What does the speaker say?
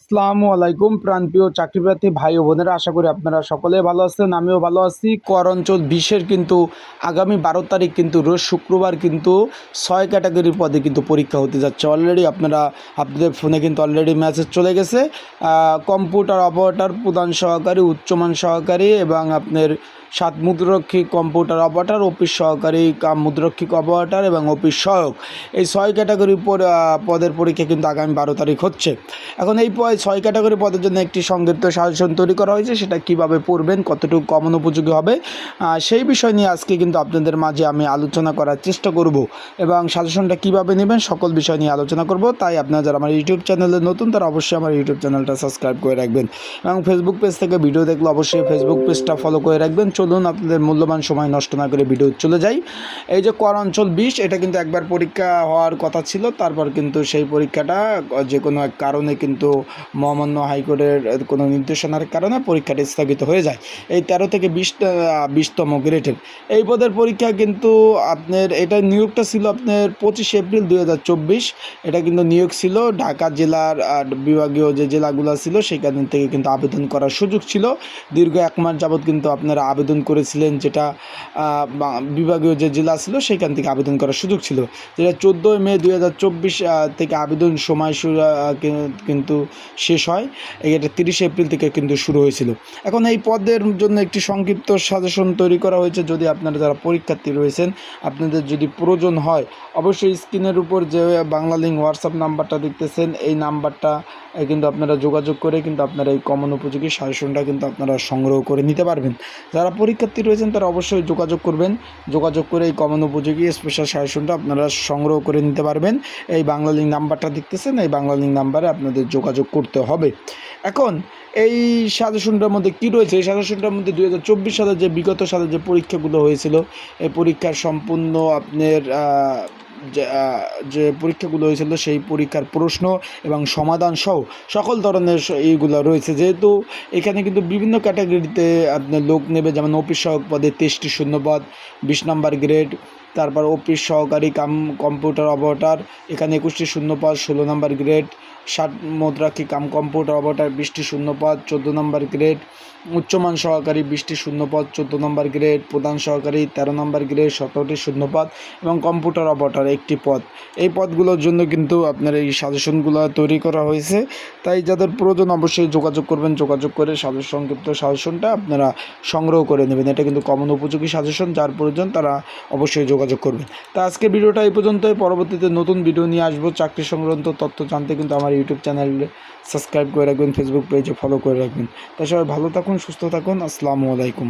আসসালামু আলাইকুম প্রাণপ্রিয় চাকরিপ্রার্থী ভাই ও বোনেরা, আশা করি আপনারা সকলে ভালো আছেন। আমিও ভালো আছি। কর অঞ্চল 20-এর কিন্তু আগামী 12 তারিখ কিন্তু রোজ শুক্রবার কিন্তু 6 ক্যাটাগরির পদে কিন্তু পরীক্ষা হতে যাচ্ছে। অলরেডি আপনাদের ফোনে কিন্তু অলরেডি মেসেজ চলে গেছে। কম্পিউটার অপারেটর, প্রধান সহকারী, উচ্চমান সহকারী এবং আপনার মুদ্রাক্ষী কম্পিউটার অপারেটর, অফিস সহকারী মুদ্রাক্ষিক অপারেটর এবং অফিস সহায়ক, এই 6 ক্যাটাগরির পদের পরীক্ষা কিন্তু আগামী 12 তারিখ হচ্ছে। এখন এই 6 ক্যাটাগরি পদের জন্য একটি সংক্ষিপ্ত সাজেশন তৈরি করা হয়েছে। সেটা কিভাবে পড়বেন, কতটুকু কমন উপযোগী হবে, সেই বিষয় নিয়ে আজকে কিন্তু আপনাদের মাঝে আমি আলোচনা করার চেষ্টা করব এবং সাজেশনটা কিভাবে নেবেন সকল বিষয় নিয়ে আলোচনা করব। তাই আপনারা যারা আমার ইউটিউব চ্যানেলে নতুন তারা অবশ্যই আমার ইউটিউব চ্যানেলটা সাবস্ক্রাইব করে রাখবেন এবং ফেসবুক পেজ থেকে ভিডিও দেখলে অবশ্যই ফেসবুক পেজটা ফলো করে রাখবেন। চলুন আপনাদের মূল্যবান সময় নষ্ট না করে ভিডিও চলে যাই। এই যে কর অঞ্চল 20, এটা কিন্তু একবার পরীক্ষা হওয়ার কথা ছিল, তারপর কিন্তু সেই পরীক্ষাটা যে কোনো এক কারণে কিন্তু মহামান্য হাইকোর্টের কোনো নির্দেশনার কারণে পরীক্ষাটি স্থগিত হয়ে যায়। এই 13 থেকে 20তম গ্রেডের এই পদের পরীক্ষা কিন্তু আপনার এটা নিয়োগটা ছিল আপনার 25 এপ্রিল 2024। এটা কিন্তু নিয়োগ ছিল ঢাকা জেলার বিভাগীয় যে জেলাগুলো ছিল সেখান থেকে কিন্তু আবেদন করার সুযোগ ছিল। দীর্ঘ 1 মাস যাবৎ কিন্তু আপনারা আবেদন করেছিলেন, যেটা বিভাগীয় যে জেলা ছিল সেখান থেকে আবেদন করার সুযোগ ছিল, যেটা 14 মে 2024 থেকে আবেদন সময় কিন্তু শেষ হয়। এটা 30 এপ্রিল থেকে কিন্তু শুরু হয়েছিল। এখন এই পদের জন্য একটি সংক্ষিপ্ত সাজেশন তৈরি করা হয়েছে। যদি আপনারা যারা পরীক্ষার্থী রয়েছেন, আপনাদের যদি প্রয়োজন হয় অবশ্যই স্ক্রিনের উপর যে বাংলা লিঙ্ক হোয়াটসঅ্যাপ নাম্বারটা দেখতেছেন, এই নাম্বারটা কিন্তু আপনারা যোগাযোগ করে কিন্তু আপনারা এই কমন উপযোগী সাজেশনটা কিন্তু আপনারা সংগ্রহ করে নিতে পারবেন। যারা পরীক্ষার্থী রয়েছেন তারা অবশ্যই যোগাযোগ করবেন, যোগাযোগ করে এই কমন উপযোগী স্পেশাল সাজেশনটা আপনারা সংগ্রহ করে নিতে পারবেন। এই বাংলা লিঙ্ক নাম্বারটা দেখতেছেন, এই বাংলা লিঙ্ক নাম্বারে আপনাদের যোগাযোগ করতে হবে। এখন এই সাজেশনটার মধ্যে কী রয়েছে, এই সাজেশনটার মধ্যে 2024 সালে যে বিগত সালে যে পরীক্ষাগুলো হয়েছিল, এই পরীক্ষার সম্পূর্ণ আপনার যে পরীক্ষাগুলো হয়েছিল সেই পরীক্ষার প্রশ্ন এবং সমাধান সহ সকল ধরনের এইগুলো রয়েছে। যেহেতু এখানে কিন্তু বিভিন্ন ক্যাটাগরিতে আপনার লোক নেবে, যেমন অফিস সহায়ক পদে 23টি শূন্যপদ, 20 নম্বর গ্রেড। তারপর অফিস সহকারী কম্পিউটার অপারেটর, এখানে 21টি শূন্যপদ, 16 নম্বর গ্রেড। মুদ্রাক্ষী কম্পিউটার অপারেটর 20টি শূন্যপদ, 14 নম্বর গ্রেড। উচ্চমান সহকারী 20টি শূন্যপদ, 14 নম্বর গ্রেড। প্রধান সহকারী 13 নম্বর গ্রেড, 17টি শূন্যপদ এবং কম্পিউটার অপারেটর 1টি পদ। এই পদগুলোর জন্য কিন্তু আপনার এই সাজেশনগুলো তৈরি করা হয়েছে। তাই যাদের প্রয়োজন অবশ্যই যোগাযোগ করবেন, যোগাযোগ করে সংক্ষিপ্ত সাজেশনটা আপনারা সংগ্রহ করে নেবেন। এটা কিন্তু কমন উপযোগী সাজেশন, যার প্রয়োজন তারা অবশ্যই যোগাযোগ করবেন। তা আজকে ভিডিওটা এই পর্যন্তই। পরবর্তীতে নতুন ভিডিও নিয়ে আসবো। চাকরি সংক্রান্ত তথ্য জানতে কিন্তু আমার ইউটিউব চ্যানেলে সাবস্ক্রাইব করে রাখবেন, ফেসবুক পেজে ফলো করে রাখবেন। তাই সবাই ভালো থাকুন, সুস্থ থাকুন। আসসালামু আলাইকুম।